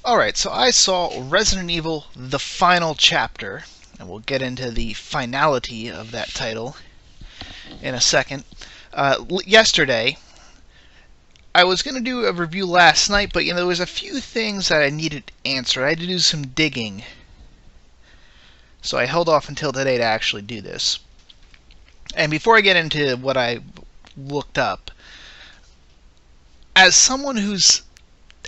Alright, so I saw Resident Evil The Final Chapter, and we'll get into the finality of that title in a second. Yesterday, I was going to do a review last night, but there was a few things that I needed answered. I had to do some digging, so I held off until today to actually do this. And before I get into what I looked up, as someone who's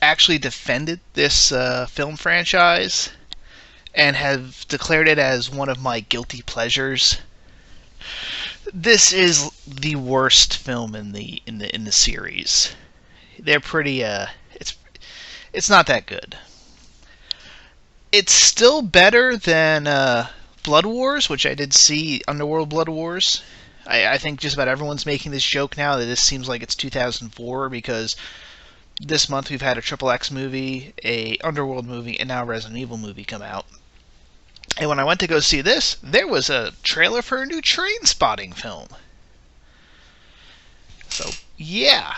actually defended this film franchise and have declared it as one of my guilty pleasures, this is the worst film in the series. They're pretty it's not that good. It's still better than Blood Wars, which I did see, Underworld Blood Wars. I think just about everyone's making this joke now that this seems like it's 2004 because this month we've had a XXX movie, a Underworld movie, and now a Resident Evil movie come out. And when I went to go see this, there was a trailer for a new Trainspotting film. So, yeah.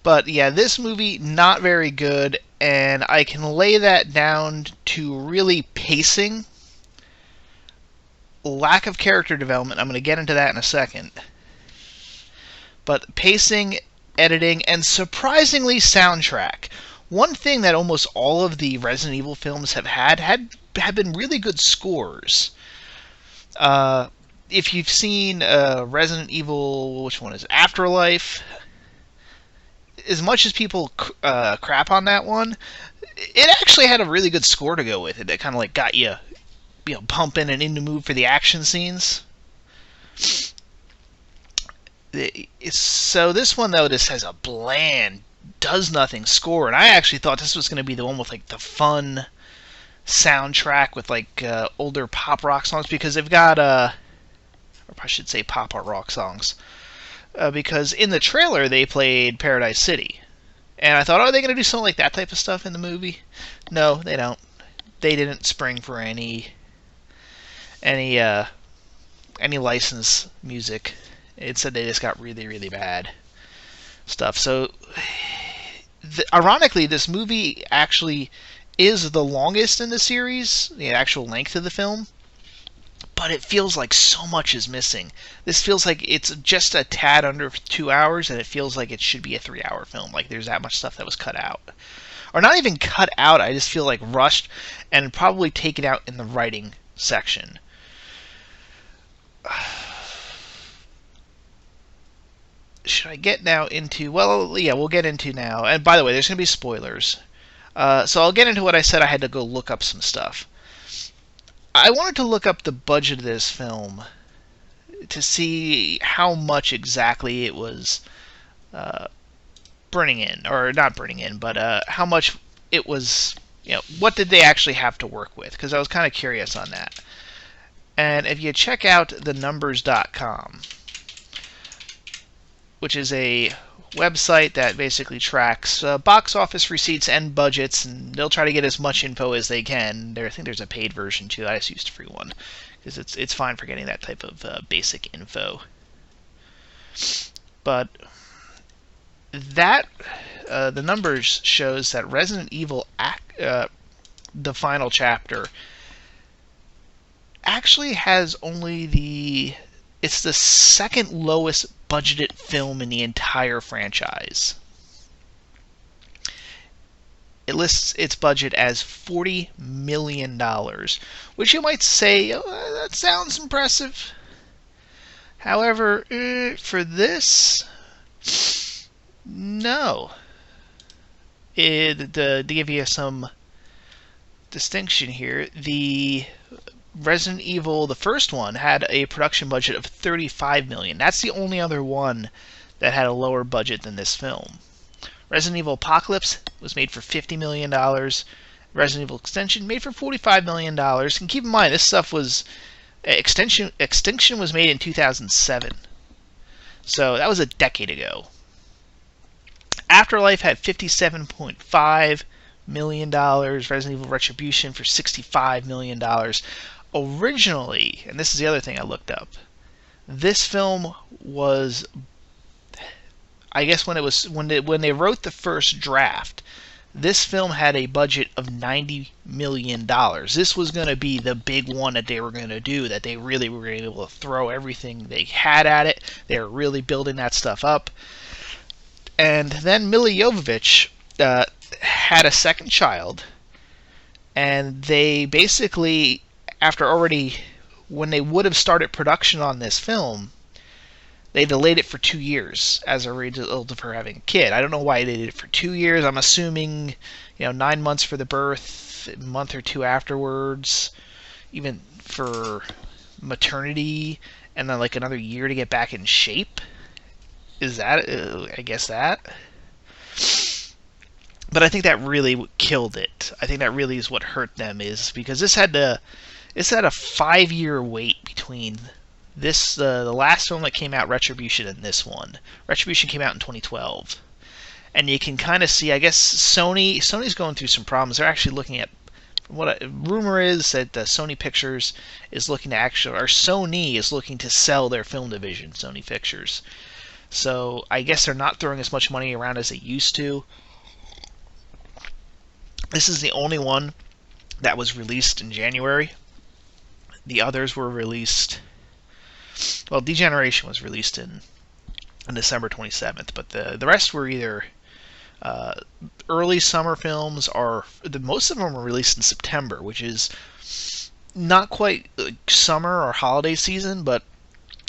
But yeah, this movie, not very good, and I can lay that down to really pacing, lack of character development. I'm going to get into that in a second. But pacing, editing, and surprisingly soundtrack. One thing that almost all of the Resident Evil films have been really good scores. If you've seen Resident Evil, which one is it? Afterlife, as much as people crap on that one, it actually had a really good score to go with it that kind of like got you pumping and in the mood for the action scenes. So this one, though, this has a bland, does-nothing score, and I actually thought this was going to be the one with like the fun soundtrack with like older pop rock songs, because they've got or I should say pop rock songs, because in the trailer they played Paradise City, and I thought, are they going to do something like that type of stuff in the movie? No, they don't. They didn't spring for any licensed music. Instead, they just got really, really bad stuff. So, ironically, this movie actually is the longest in the series, the actual length of the film, but it feels like so much is missing. This feels like it's just a tad under 2 hours, and it feels like it should be a 3-hour film. Like, there's that much stuff that was cut out. Or not even cut out, I just feel like rushed and probably taken out in the writing section. Should I get now into... Well, yeah, we'll get into now. And by the way, there's going to be spoilers. So I'll get into what I said. I had to go look up some stuff. I wanted to look up the budget of this film to see how much exactly it was bringing in. Or not bringing in, but how much it was... what did they actually have to work with? Because I was kind of curious on that. And if you check out thenumbers.com, which is a website that basically tracks box office receipts and budgets, and they'll try to get as much info as they can. I think there's a paid version too. I just used a free one because it's fine for getting that type of basic info. But that the numbers shows that Resident Evil The Final Chapter actually has only it's the second lowest budgeted film in the entire franchise. It lists its budget as $40 million, which you might say, oh, that sounds impressive. However, for this, no. To give you some distinction here, the Resident Evil, the first one, had a production budget of $35 million. That's the only other one that had a lower budget than this film. Resident Evil Apocalypse was made for $50 million. Resident Evil Extinction made for $45 million. And keep in mind, this stuff was... Extinction was made in 2007. So that was a decade ago. Afterlife had $57.5 million. Resident Evil Retribution for $65 million. Originally, and this is the other thing I looked up, this film was, I guess when they wrote the first draft, This film had a budget of $90 million. This was going to be the big one that they were going to do, that they really were able to throw everything they had at it. They were really building that stuff up. And then Milla Jovovich had a second child, and they basically, when they would have started production on this film, they delayed it for 2 years as a result of her having a kid. I don't know why they did it for 2 years. I'm assuming, 9 months for the birth, a month or two afterwards, even for maternity, and then like another year to get back in shape. Is that? I guess that. But I think that really killed it. I think that really is what hurt them, is because this had a 5-year wait between this the last film that came out, Retribution, and this one. Retribution came out in 2012, and you can kind of see, I guess Sony's going through some problems. They're actually looking at, rumor is that Sony Pictures is looking to Sony is looking to sell their film division, Sony Pictures. So I guess they're not throwing as much money around as they used to. This is the only one that was released in January. The others were released. Well, Degeneration was released on December 27th, but the rest were either early summer films, or most of them were released in September, which is not quite summer or holiday season, but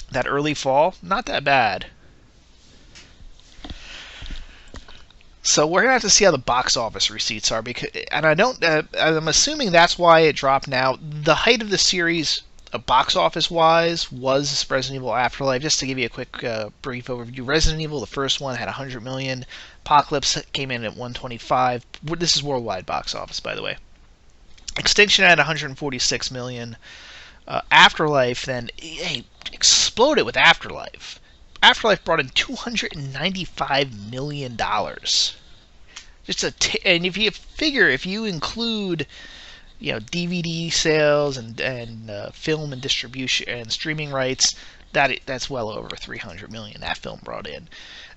that early fall, not that bad. So we're gonna have to see how the box office receipts are, I'm assuming that's why it dropped now. The height of the series, box office wise, was Resident Evil Afterlife. Just to give you a quick brief overview, Resident Evil, the first one, had 100 million. Apocalypse came in at 125. This is worldwide box office, by the way. Extinction had 146 million. Afterlife then exploded with Afterlife. Afterlife brought in $295 million. And if you include, DVD sales and film and distribution and streaming rights, that's well over 300 million that film brought in.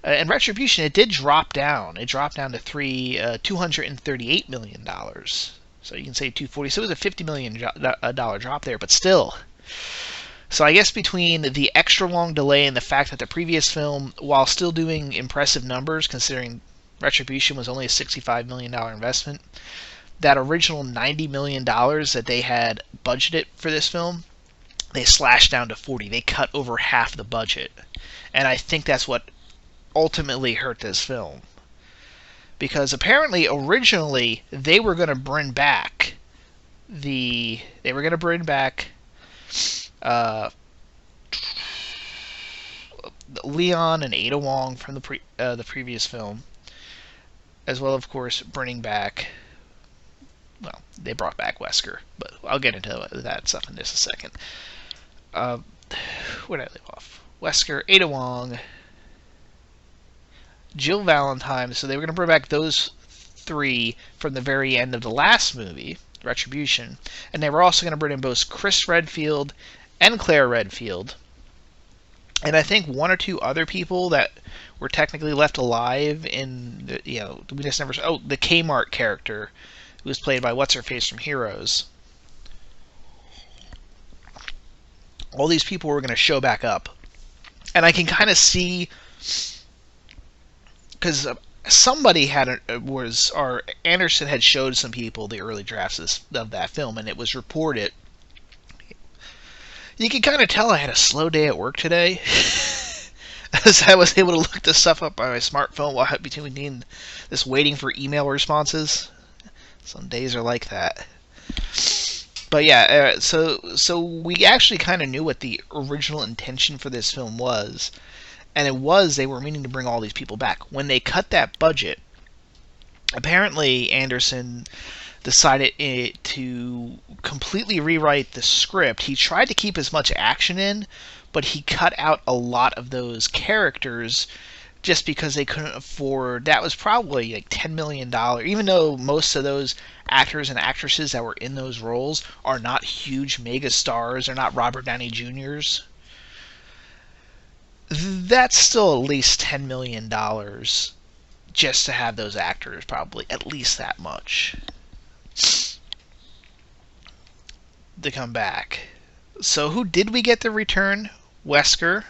And Retribution, it did drop down. It dropped down to $238 million. So you can say 240. So it was a $50 million drop there, but still. So I guess between the extra long delay and the fact that the previous film, while still doing impressive numbers, considering Retribution was only a $65 million investment, that original $90 million that they had budgeted for this film, they slashed down to 40. They cut over half the budget. And I think that's what ultimately hurt this film. Because apparently, originally, they were going to bring back Leon and Ada Wong from the previous film, as well, of course, bringing back. Well, they brought back Wesker, but I'll get into that stuff in just a second. Where did I leave off? Wesker, Ada Wong, Jill Valentine. So they were going to bring back those three from the very end of the last movie, Retribution, and they were also going to bring in both Chris Redfield and Claire Redfield, and I think one or two other people that were technically left alive in we just never. Oh, the Kmart character, who was played by what's-her-face from Heroes. All these people were going to show back up, and I can kind of see, because somebody Anderson had showed some people the early drafts of that film, and it was reported. You can kind of tell I had a slow day at work today, as I was able to look this stuff up on my smartphone while between this waiting for email responses. Some days are like that. But yeah, so we actually kind of knew what the original intention for this film was, and it was they were meaning to bring all these people back. When they cut that budget, apparently Anderson decided to completely rewrite the script. He tried to keep as much action in, but he cut out a lot of those characters just because they couldn't afford. That was probably like $10 million, even though most of those actors and actresses that were in those roles are not huge mega stars. They're not Robert Downey Jr.'s. That's still at least $10 million just to have those actors, probably at least that much, to come back. So who did we get to return? Wesker.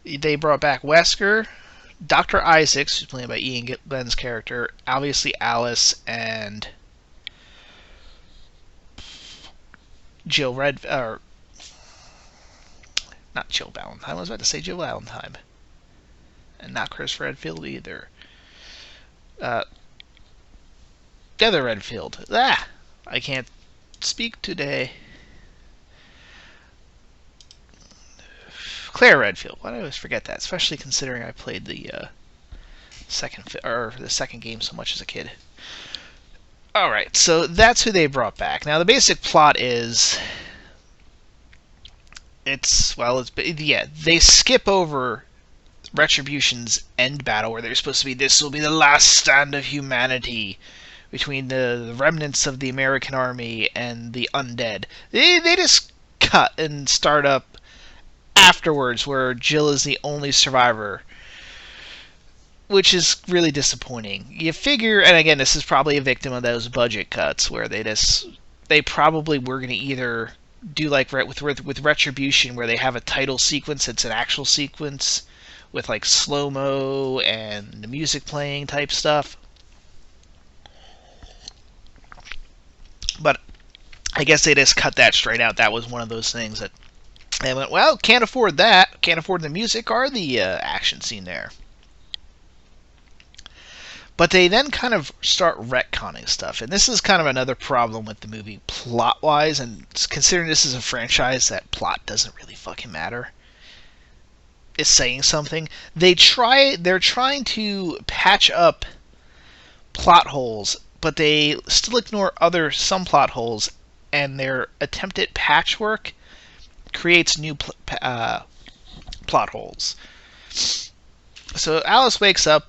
They brought back Wesker, Dr. Isaacs, who's played by Ian Glenn's character, obviously Alice, and Jill not Jill Valentine. I was about to say Jill Valentine, and not Chris Redfield either. The other Redfield. I can't speak today. Claire Redfield. Why do I always forget that? Especially considering I played the second game so much as a kid. All right, so that's who they brought back. Now the basic plot is they skip over Retribution's end battle where they're supposed to be. This will be the last stand of humanity between the remnants of the American army and the undead. They just cut and start up afterwards, where Jill is the only survivor, which is really disappointing. You figure, and again, this is probably a victim of those budget cuts, where they probably were going to either do like with Retribution, where they have a title sequence that's an actual sequence with like slow-mo and the music playing type stuff. But I guess they just cut that straight out. That was one of those things that they went, well, can't afford that. Can't afford the music or the action scene there. But they then kind of start retconning stuff. And this is kind of another problem with the movie plot-wise. And considering this is a franchise that plot doesn't really fucking matter. It's saying something. They're trying to patch up plot holes, but they still ignore some plot holes. And their attempt at patchwork creates new plot holes. So Alice wakes up,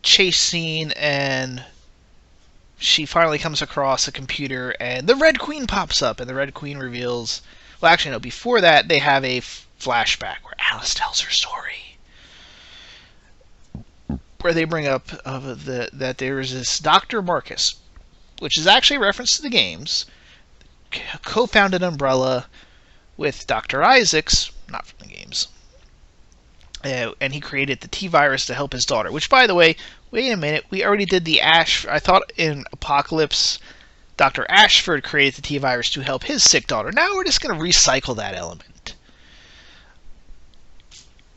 chase scene, and she finally comes across a computer, and the Red Queen pops up, and the Red Queen reveals... Well, actually, no, before that, they have a flashback where Alice tells her story. Where they bring up that there is this Dr. Marcus, which is actually a reference to the games, co-founded Umbrella with Dr. Isaacs, not from the games, and he created the T-Virus to help his daughter. Which, by the way, wait a minute, we already did the Ash... I thought in Apocalypse, Dr. Ashford created the T-Virus to help his sick daughter. Now we're just going to recycle that element.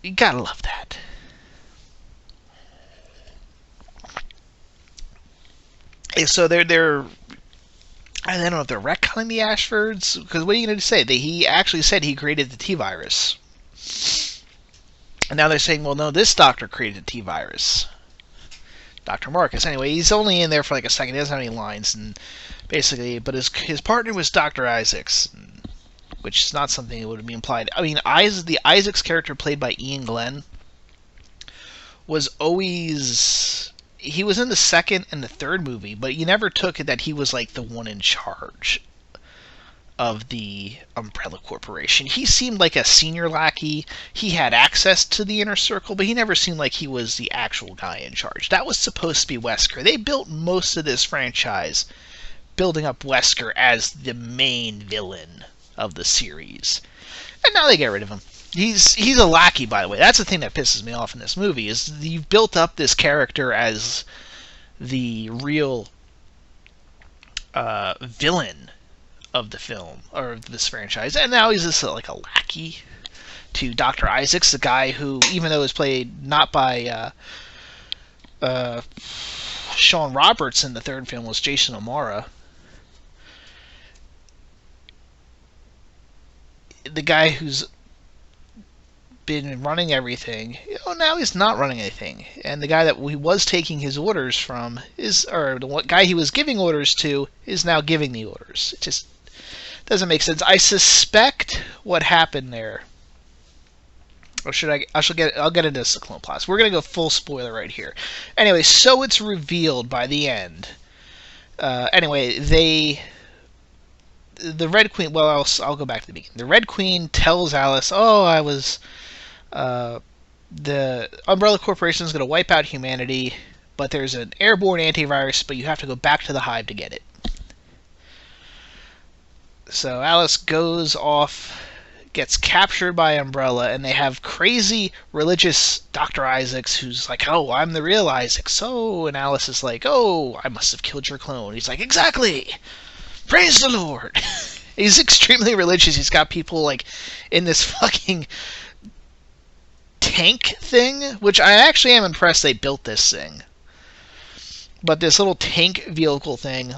You gotta love that. So they're I don't know if they're retconning the Ashfords, because what are you going to say? He actually said he created the T-Virus. And now they're saying, well, no, this doctor created the T-Virus. Dr. Marcus. Anyway, he's only in there for like a second. He doesn't have any lines, and basically, but his partner was Dr. Isaacs, which is not something that would be implied. I mean, the Isaacs character played by Ian Glenn was always... He was in the second and the third movie, but you never took it that he was like the one in charge of the Umbrella Corporation. He seemed like a senior lackey. He had access to the inner circle, but he never seemed like he was the actual guy in charge. That was supposed to be Wesker. They built most of this franchise building up Wesker as the main villain of the series. And now they get rid of him. He's a lackey, by the way. That's the thing that pisses me off in this movie, is you've built up this character as the real villain of the film, or of this franchise, and now he's just like a lackey to Dr. Isaacs, the guy who, even though it was played not by Sean Roberts in the third film, was Jason O'Mara. The guy who's been running everything, now he's not running anything. And the guy that he was taking his orders from or the guy he was giving orders to is now giving the orders. It just doesn't make sense. I suspect what happened there. Or should I? I'll get into the clone plots. We're gonna go full spoiler right here. Anyway, so it's revealed by the end. Anyway, the Red Queen. Well, I'll go back to the beginning. The Red Queen tells Alice, "Oh, I was the Umbrella Corporation is going to wipe out humanity, but there's an airborne antivirus, but you have to go back to the hive to get it. So Alice goes off, gets captured by Umbrella, and they have crazy religious Dr. Isaacs who's like, oh, I'm the real Isaac, so... And Alice is like, oh, I must have killed your clone. He's like, exactly! Praise the Lord! He's extremely religious. He's got people, like, in this fucking tank thing, which I actually am impressed they built this thing. But this little tank vehicle thing,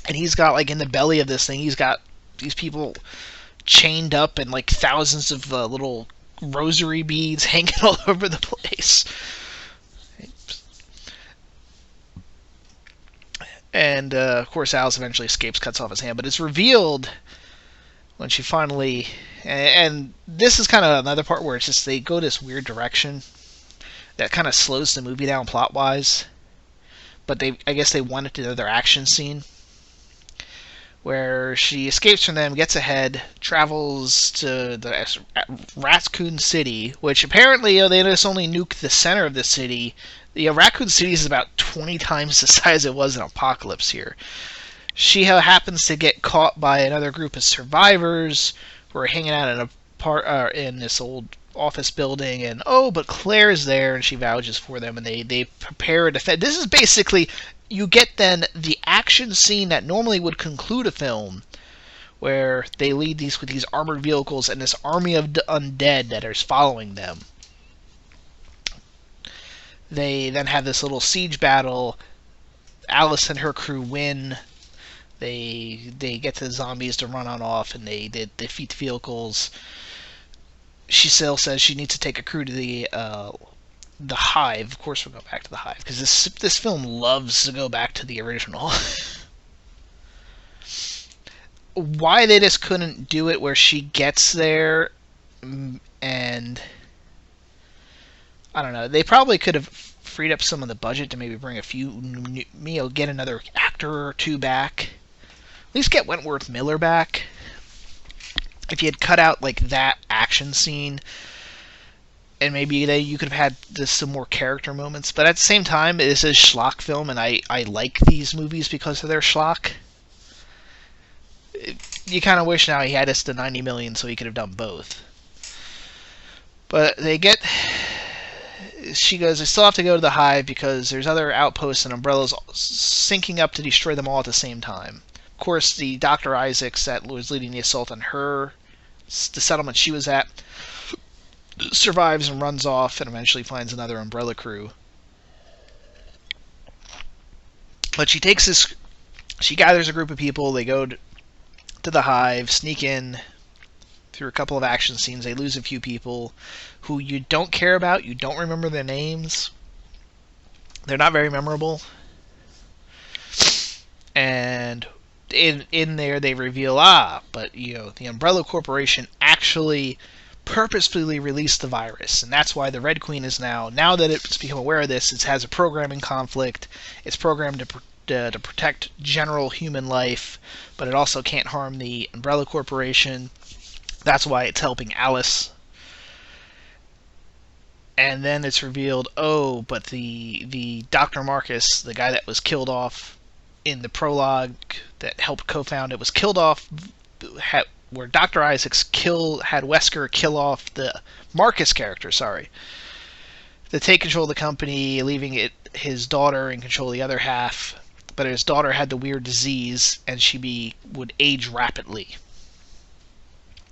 and he's got, like, in the belly of this thing, he's got these people chained up and, like, thousands of little rosary beads hanging all over the place. And, of course, Alice eventually escapes, cuts off his hand. But it's revealed when she finally... And this is kind of another part where it's just they go this weird direction that kind of slows the movie down plot-wise. But I guess they wanted to do their action scene, where she escapes from them, gets ahead, travels to the Raccoon City, which apparently they just only nuke the center of the city. The Raccoon City is about 20 times the size it was in Apocalypse here. She happens to get caught by another group of survivors who are hanging out in this old office building, and but Claire's there, and she vouches for them, and they prepare a defense. This is basically, you get then the action scene that normally would conclude a film, where they lead with these armored vehicles and this army of undead that is following them. They then have this little siege battle. Alice and her crew win. They get the zombies to run on off, and they defeat the vehicles. She still says she needs to take a crew to the hive. Of course, we'll go back to the hive because this film loves to go back to the original. Why they just couldn't do it where she gets there, and I don't know. They probably could have freed up some of the budget to maybe bring a few, get another actor or two back. At least get Wentworth Miller back. If you had cut out like that action scene, and maybe you could have had some more character moments. But at the same time, this is a schlock film, and I like these movies because of their schlock. You kind of wish now he had us to 90 million so he could have done both. But she goes, I still have to go to the hive because there's other outposts and Umbrella's syncing up to destroy them all at the same time. Of course, the Dr. Isaacs that was leading the assault on the settlement she was at, survives and runs off and eventually finds another Umbrella crew. But she gathers a group of people, they go to the hive, sneak in through a couple of action scenes. They lose a few people who you don't care about, you don't remember their names. They're not very memorable. And in there they reveal, but the Umbrella Corporation actually purposefully released the virus, and that's why the Red Queen is now that it's become aware of this, it has a programming conflict. It's programmed to protect general human life, but it also can't harm the Umbrella Corporation. That's why it's helping Alice. And then it's revealed, but the Dr. Marcus, the guy that was killed off in the prologue that helped co-found it, was killed off where Dr. Isaacs had Wesker kill off the Marcus character, to take control of the company, leaving his daughter in control of the other half. But his daughter had the weird disease, and she would age rapidly.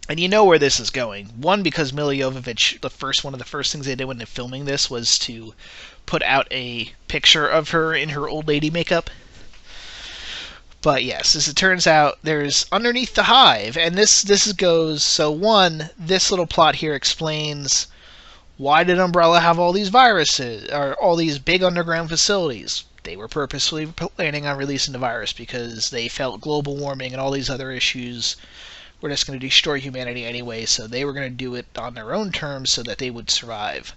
And you know where this is going. One, because Milla Jovovich, one of the first things they did when they're filming this was to put out a picture of her in her old lady makeup. But yes, as it turns out, there's underneath the hive, and this goes, so one, this little plot here explains why did Umbrella have all these viruses, or all these big underground facilities. They were purposely planning on releasing the virus because they felt global warming and all these other issues were just going to destroy humanity anyway, so they were going to do it on their own terms so that they would survive.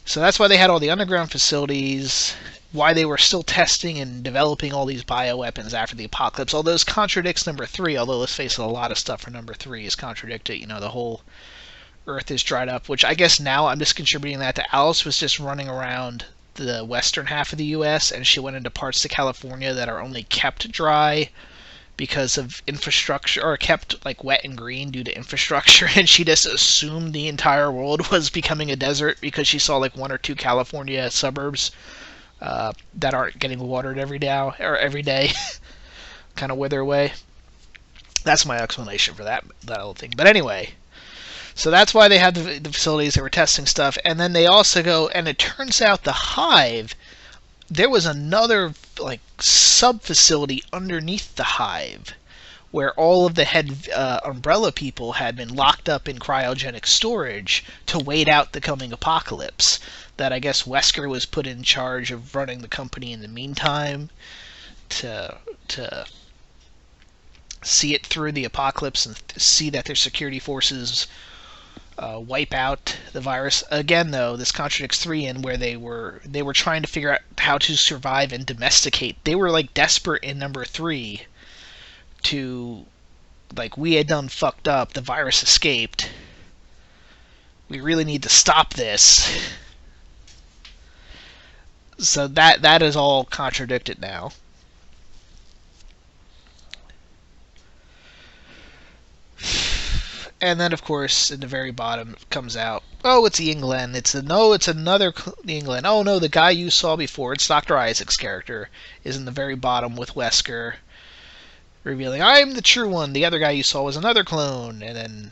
So that's why they had all the underground facilities, why they were still testing and developing all these bioweapons after the apocalypse. Although this contradicts number 3, although let's face it, a lot of stuff for number 3 is contradicted. The whole Earth is dried up, which I guess now I'm just contributing that to Alice was just running around the western half of the U.S., and she went into parts of California that are only kept dry because of infrastructure, or kept like wet and green due to infrastructure, and she just assumed the entire world was becoming a desert because she saw like one or two California suburbs that aren't getting watered every day kind of wither away. That's my explanation for that whole thing. But anyway, so that's why they had the facilities. They were testing stuff, and then they also go, and it turns out the hive, there was another like sub facility underneath the hive where all of the head umbrella people had been locked up in cryogenic storage to wait out the coming apocalypse. That I guess Wesker was put in charge of running the company in the meantime to see it through the apocalypse and see that their security forces wipe out the virus. Again, though, this contradicts 3 in where they were trying to figure out how to survive and domesticate. They were like desperate in number 3 to, like, we had done fucked up. The virus escaped. We really need to stop this. So that is all contradicted now. And then, of course, in the very bottom comes out, oh, it's England. It's another England. Oh, no, the guy you saw before, it's Dr. Isaac's character, is in the very bottom with Wesker, revealing, I'm the true one. The other guy you saw was another clone. And then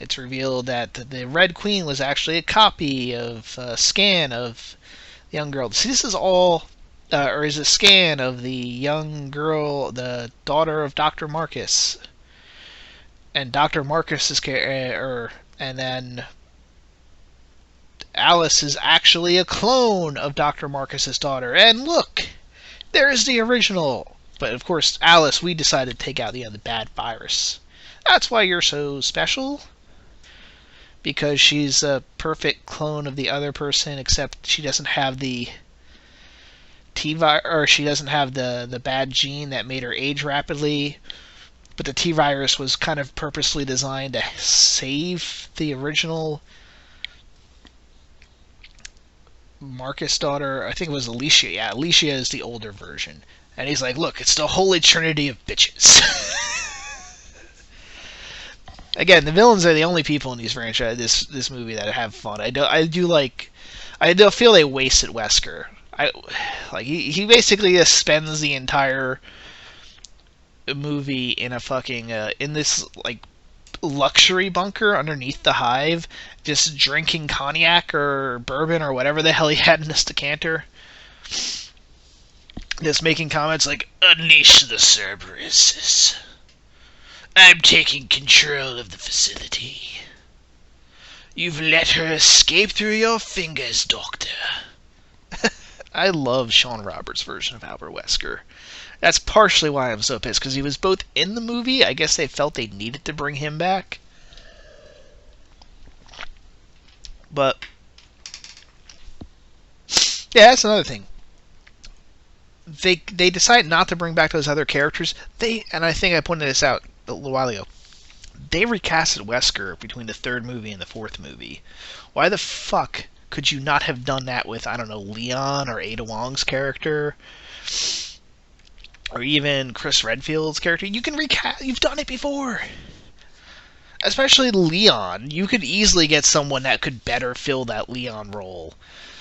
it's revealed that the Red Queen was actually a copy of a scan of the young girl. See, this is all, or is a scan of the young girl, the daughter of Dr. Marcus. And Dr. Marcus's character, and then Alice is actually a clone of Dr. Marcus's daughter. And look, there's the original. But of course, Alice, we decided to take out the bad virus. That's why you're so special. Because she's a perfect clone of the other person, except she doesn't have the T-virus, or she doesn't have the bad gene that made her age rapidly. But the T-virus was kind of purposely designed to save the original Marcus daughter. I think it was Alicia. Yeah, Alicia is the older version. And he's like, look, it's the holy trinity of bitches. Again, the villains are the only people in these franchise, this movie that have fun. I do feel they wasted Wesker. He basically just spends the entire movie in a fucking in this like luxury bunker underneath the hive, just drinking cognac or bourbon or whatever the hell he had in this decanter, just making comments like, unleash the Cerberus, I'm taking control of the facility, you've let her escape through your fingers, Doctor. I love Sean Roberts' version of Albert Wesker. That's partially why I'm so pissed, because he was both in the movie. I guess they felt they needed to bring him back. But yeah, that's another thing. They decided not to bring back those other characters. And I think I pointed this out a little while ago. They recasted Wesker between the 3rd movie and the 4th movie. Why the fuck could you not have done that with, I don't know, Leon or Ada Wong's character? Or even Chris Redfield's character. You can recast. You've done it before. Especially Leon. You could easily get someone that could better fill that Leon role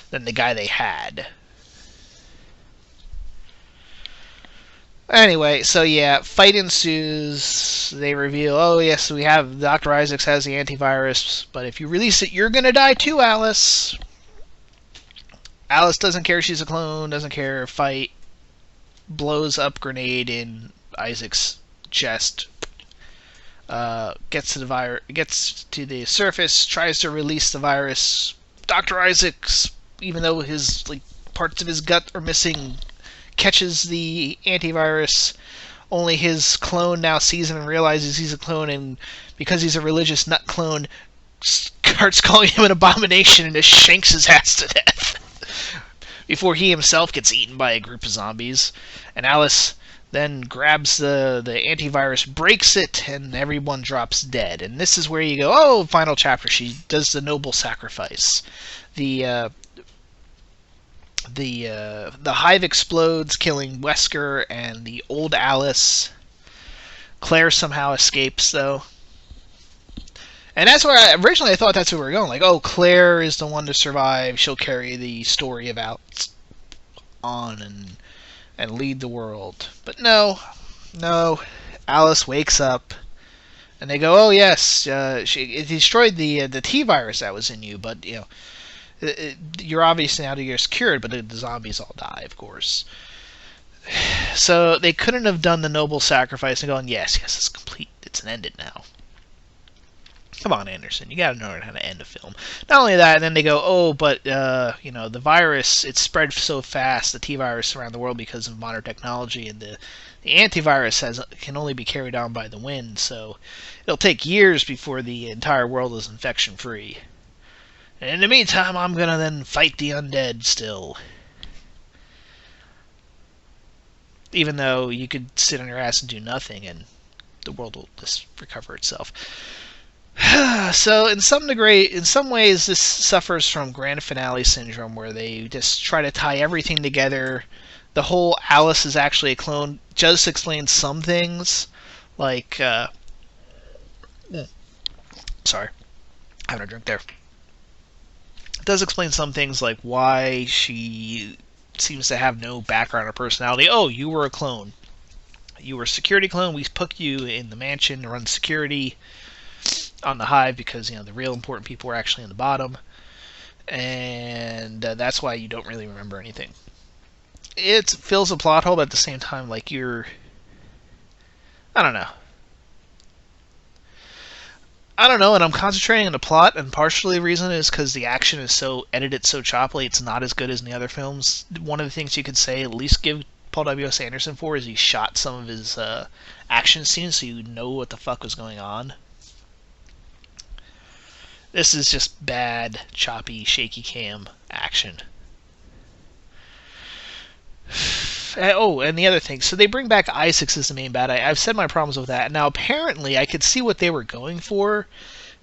than the guy they had. Anyway, so yeah, fight ensues. They reveal, oh yes, we have Dr. Isaacs has the antivirus, but if you release it, you're gonna die too, Alice. Alice doesn't care. She's a clone. Doesn't care. Fight. Blows up grenade in Isaac's chest. Gets to the surface. Tries to release the virus. Dr. Isaacs, even though his parts of his gut are missing, catches the antivirus. Only his clone now sees him and realizes he's a clone, and because he's a religious nut clone, starts calling him an abomination and just shanks his ass to death. Before he himself gets eaten by a group of zombies. And Alice then grabs the antivirus, breaks it, and everyone drops dead. And this is where you go, oh, final chapter. She does the noble sacrifice. The hive explodes, killing Wesker and the old Alice. Claire somehow escapes, though. And that's where originally I thought that's where we were going. Like, oh, Claire is the one to survive. She'll carry the story of Alice on and lead the world. But no. Alice wakes up, and they go, oh, yes, it destroyed the T-virus that was in you, but, you're obviously now you're cured, but the zombies all die, of course. So they couldn't have done the noble sacrifice and gone, yes, it's complete, it's ended now. Come on, Anderson, you gotta know how to end a film. Not only that, and then they go, oh, but, the virus, it spread so fast, the T-virus around the world because of modern technology, and the antivirus can only be carried on by the wind, so it'll take years before the entire world is infection-free. And in the meantime, I'm gonna then fight the undead still. Even though you could sit on your ass and do nothing, and the world will just recover itself. So, in some ways, this suffers from grand finale syndrome, where they just try to tie everything together. The whole Alice is actually a clone just explains some things, like, sorry, having a drink there. It does explain some things, like why she seems to have no background or personality. Oh, you were a clone. You were a security clone. We put you in the mansion to run security on the hive because, the real important people were actually in the bottom. And that's why you don't really remember anything. It fills a plot hole, but at the same time, like, I don't know, and I'm concentrating on the plot, and partially the reason is because the action is so edited so choppily, it's not as good as in the other films. One of the things you could say, at least give Paul W.S. Anderson for, is he shot some of his action scenes so you know what the fuck was going on. This is just bad, choppy, shaky cam action. Oh, and the other thing, so they bring back Isaacs as the main bad. I've said my problems with that. Now, apparently, I could see what they were going for,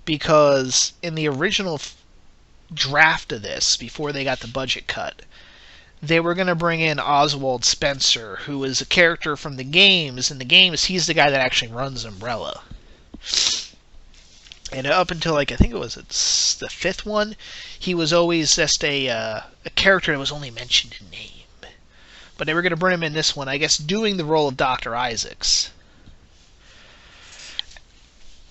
because in the original draft of this, before they got the budget cut, they were going to bring in Oswald Spencer, who is a character from the games. In the games, he's the guy that actually runs Umbrella. And up until, I think it's the fifth one, he was always just a character that was only mentioned in name. But they were going to bring him in this one, I guess, doing the role of Dr. Isaacs.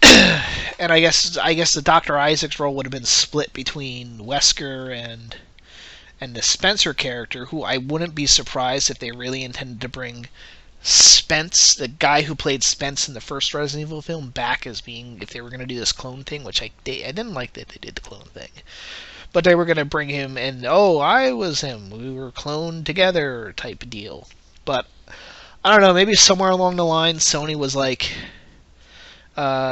And I guess the Dr. Isaacs role would have been split between Wesker and the Spencer character, who I wouldn't be surprised if they really intended to bring Spence, the guy who played Spence in the first Resident Evil film, back as being, if they were going to do this clone thing, which I didn't like that they did the clone thing. But they were going to bring him, and, oh, I was him. We were cloned together type of deal. But, I don't know, maybe somewhere along the line, Sony was like,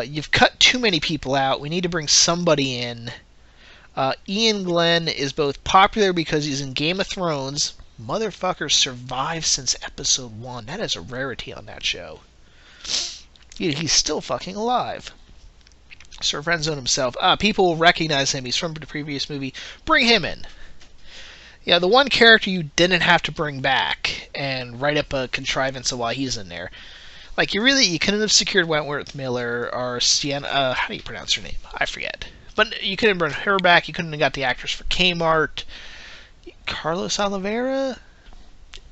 you've cut too many people out. We need to bring somebody in. Ian Glenn is both popular because he's in Game of Thrones. Motherfucker survived since episode 1. That is a rarity on that show. He's still fucking alive. Sir Friendzone himself. People will recognize him. He's from the previous movie. Bring him in. Yeah, the one character you didn't have to bring back and write up a contrivance of why he's in there. Like, you couldn't have secured Wentworth Miller or Sienna. How do you pronounce her name? I forget. But you couldn't bring her back. You couldn't have got the actress for Kmart. Carlos Oliveira?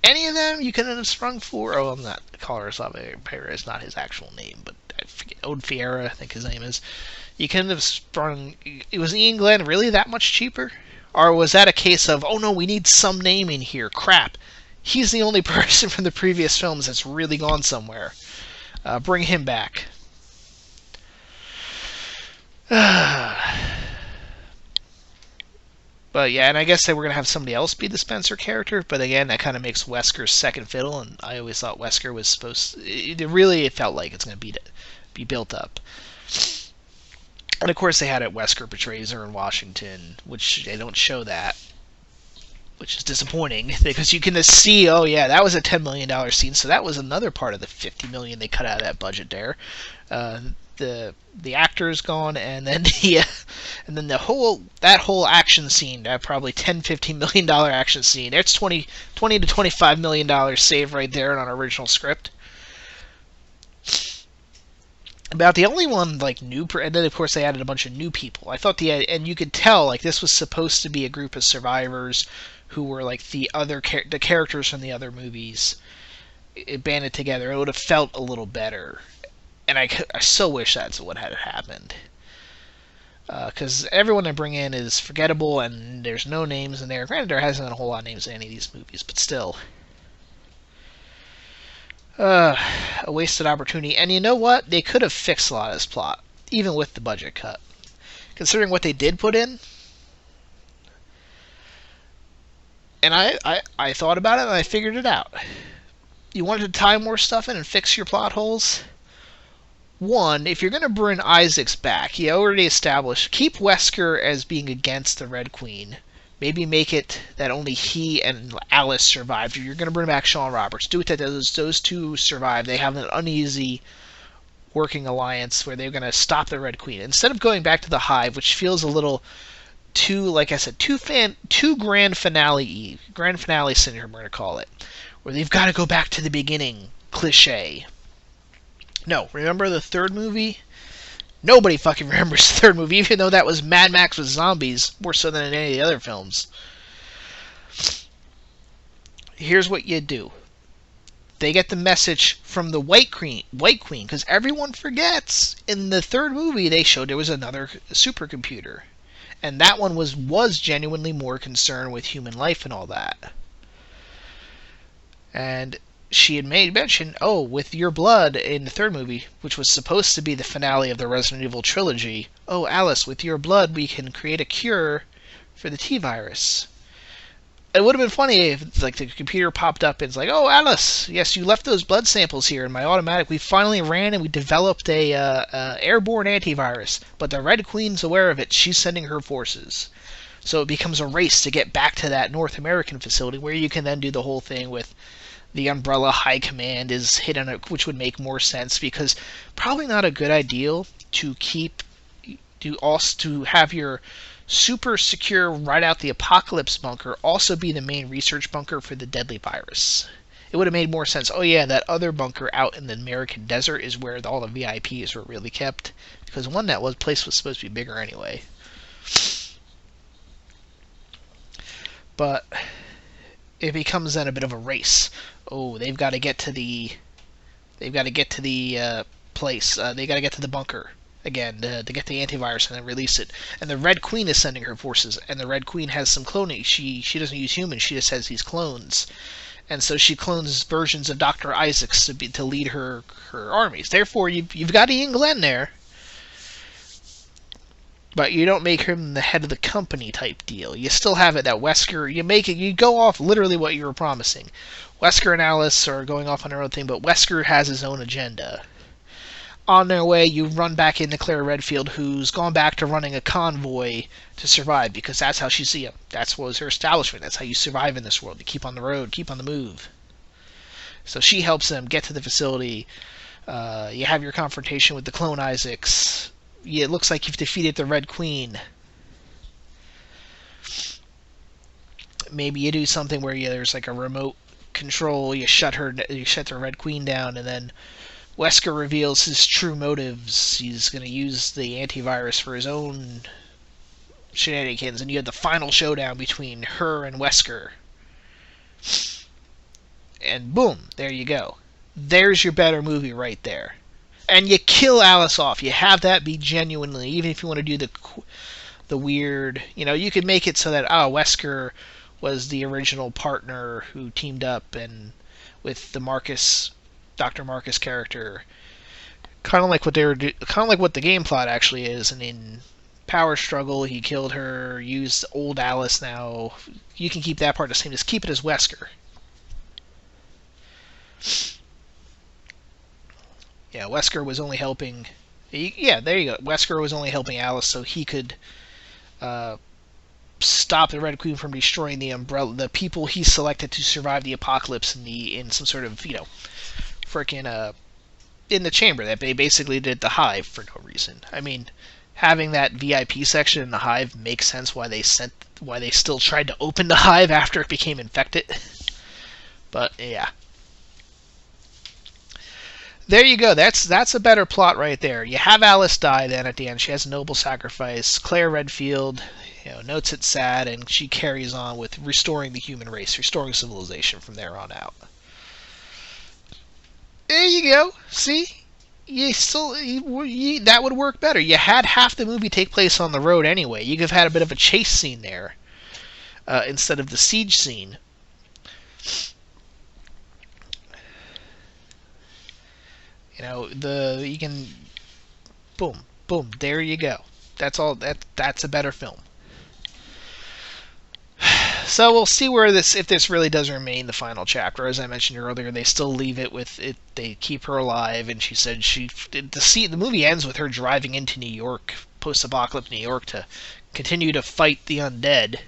Any of them you couldn't have sprung for? Oh, I'm not. Carlos Oliveira is not his actual name, but I forget. Ode Fiera, I think his name is. You couldn't have sprung. Was Ian Glenn really that much cheaper? Or was that a case of, oh no, we need some name in here. Crap. He's the only person from the previous films that's really gone somewhere. Bring him back. But yeah, and I guess they were going to have somebody else be the Spencer character, but again, that kind of makes Wesker's second fiddle, and I always thought Wesker was supposed to... It felt like it's going to be built up. And of course they had it, Wesker portrays her in Washington, which they don't show that. which is disappointing because you can see, oh yeah, that was a $10 million scene, so that was another part of the $50 million they cut out of that budget there. Uh, the actor's gone, and then the whole action scene, that probably $10-15 million action scene, it's 20 to $25 million saved right there on an original script. About the only one like new, and then of course they added a bunch of new people. I thought and you could tell like this was supposed to be a group of survivors who were like the characters from the other movies. It banded together. It would have felt a little better, and I so wish that's what had happened. Because everyone they bring in is forgettable, and there's no names in there. Granted, there hasn't been a whole lot of names in any of these movies, but still. A wasted opportunity. And you know what? They could have fixed a lot of this plot, even with the budget cut. Considering what they did put in. And I thought about it and I figured it out. You wanted to tie more stuff in and fix your plot holes? One, if you're going to bring Isaacs back, you already established, keep Wesker as being against the Red Queen. Maybe make it that only he and Alice survived. If you're going to bring back Sean Roberts, do it that those two survive. They have an uneasy working alliance where they're going to stop the Red Queen. Instead of going back to the Hive, which feels a little too, like I said, too grand finale syndrome, we're going to call it, where they've got to go back to the beginning cliche. No, remember the third movie? Nobody fucking remembers the third movie, even though that was Mad Max with zombies, more so than in any of the other films. Here's what you do. They get the message from the White Queen, because everyone forgets. In the third movie, they showed there was another supercomputer. And that one was genuinely more concerned with human life and all that. And she had made mention, oh, with your blood in the third movie, which was supposed to be the finale of the Resident Evil trilogy, oh, Alice, with your blood we can create a cure for the T-virus. It would have been funny if like the computer popped up and it's like, oh, Alice, yes, you left those blood samples here in my automatic. We finally ran and we developed a airborne antivirus, but the Red Queen's aware of it. She's sending her forces. So it becomes a race to get back to that North American facility where you can then do the whole thing with the Umbrella High Command is hidden, which would make more sense because probably not a good idea to have your super secure right out the apocalypse bunker also be the main research bunker for the deadly virus. It would have made more sense. Oh yeah, that other bunker out in the American desert is where all the VIPs were really kept, because place was supposed to be bigger anyway. But it becomes then a bit of a race. Oh, they've got to get to the place. They got to get to the bunker again to get the antivirus and then release it. And the Red Queen is sending her forces, and the Red Queen has some cloning. She doesn't use humans. She just has these clones, and so she clones versions of Dr. Isaacs to lead her armies. Therefore, you've got Ian Glenn there. But you don't make him the head of the company type deal. You still have it that Wesker, you go off literally what you were promising. Wesker and Alice are going off on their own thing, but Wesker has his own agenda. On their way, you run back into Claire Redfield, who's gone back to running a convoy to survive, because that's how she sees him. That was her establishment. That's how you survive in this world. You keep on the road, keep on the move. So she helps them get to the facility. You have your confrontation with the clone Isaacs. It looks like you've defeated the Red Queen. Maybe you do something where there's like a remote control. You shut the Red Queen down, and then Wesker reveals his true motives. He's going to use the antivirus for his own shenanigans, and you have the final showdown between her and Wesker. And boom, there you go. There's your better movie right there. And you kill Alice off. You have that be genuinely, even if you want to do the weird, you could make it so that Wesker was the original partner who teamed up and with the Dr. Marcus character, kind of like what the game plot actually is. And in Power Struggle, he killed her, used old Alice. Now you can keep that part the same. Just keep it as Wesker. Yeah, Wesker was only helping. Yeah, there you go. Wesker was only helping Alice so he could stop the Red Queen from destroying the umbrella, the people he selected to survive the apocalypse in some sort of freaking in the chamber that they basically did the Hive for no reason. I mean, having that VIP section in the Hive makes sense why they still tried to open the Hive after it became infected. But yeah. There you go. That's a better plot right there. You have Alice die then at the end. She has a noble sacrifice. Claire Redfield, notes it's sad, and she carries on with restoring the human race, restoring civilization from there on out. There you go. See, that would work better. You had half the movie take place on the road anyway. You could have had a bit of a chase scene there instead of the siege scene. You can, boom, boom, there you go. That's all. That's a better film. So we'll see if this really does remain the final chapter. As I mentioned earlier, they still leave it with it. They keep her alive, and she said the movie ends with her driving into New York, post-apocalyptic New York, to continue to fight the undead.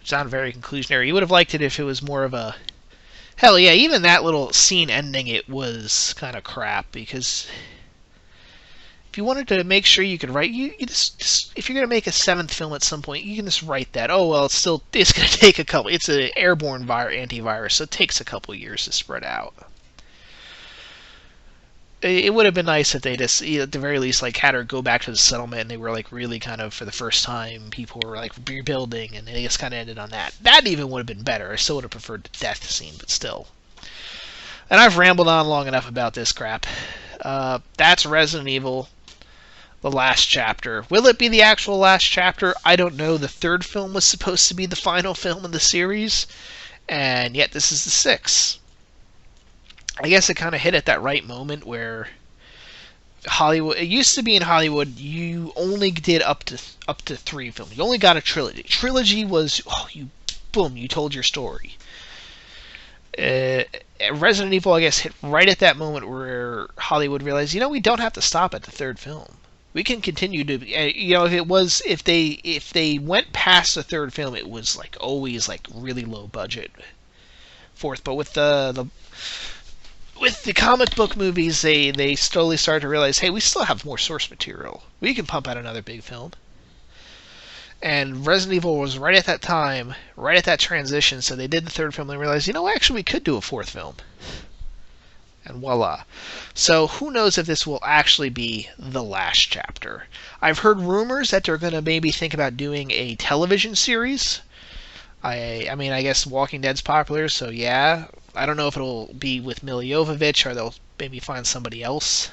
It's not very conclusionary. You would have liked it if it was more of a... Hell yeah, even that little scene ending it was kind of crap, because if you wanted to make sure you could write, you just if you're going to make a 7th film at some point, you can just write that. Oh, well, it's going to take a couple. It's an airborne antivirus, so it takes a couple years to spread out. It would have been nice if they just, at the very least, like had her go back to the settlement, and they were like really kind of, for the first time, people were like rebuilding, and they just kind of ended on that. That even would have been better. I still would have preferred the death scene, but still. And I've rambled on long enough about this crap. That's Resident Evil, the last chapter. Will it be the actual last chapter? I don't know. The 3rd film was supposed to be the final film in the series, and yet this is the 6th. I guess it kind of hit at that right moment where Hollywood. It used to be in Hollywood you only did up to 3 films. You only got a trilogy. Trilogy was you told your story. Resident Evil, I guess, hit right at that moment where Hollywood realized, we don't have to stop at the 3rd film. We can continue to, if they went past the 3rd film, it was like always like really low budget. 4th, but with the comic book movies, they slowly started to realize, hey, we still have more source material. We can pump out another big film. And Resident Evil was right at that time, right at that transition, so they did the 3rd film and realized, actually we could do a 4th film. And voila. So who knows if this will actually be the last chapter. I've heard rumors that they're going to maybe think about doing a television series. I mean, I guess Walking Dead's popular, so yeah. I don't know if it'll be with Milla Jovovich, or they'll maybe find somebody else.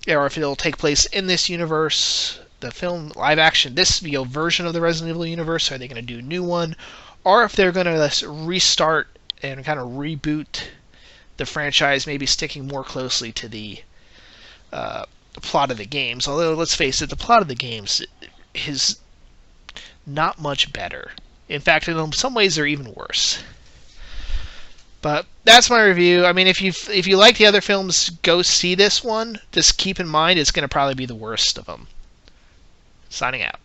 Or if it'll take place in this universe, the film, live action, this version of the Resident Evil universe. Are they going to do a new one? Or if they're going to restart and kind of reboot the franchise, maybe sticking more closely to the plot of the games. Although, let's face it, the plot of the games is not much better. In fact, in some ways, they're even worse. But that's my review. I mean, if you like the other films, go see this one. Just keep in mind it's going to probably be the worst of them. Signing out.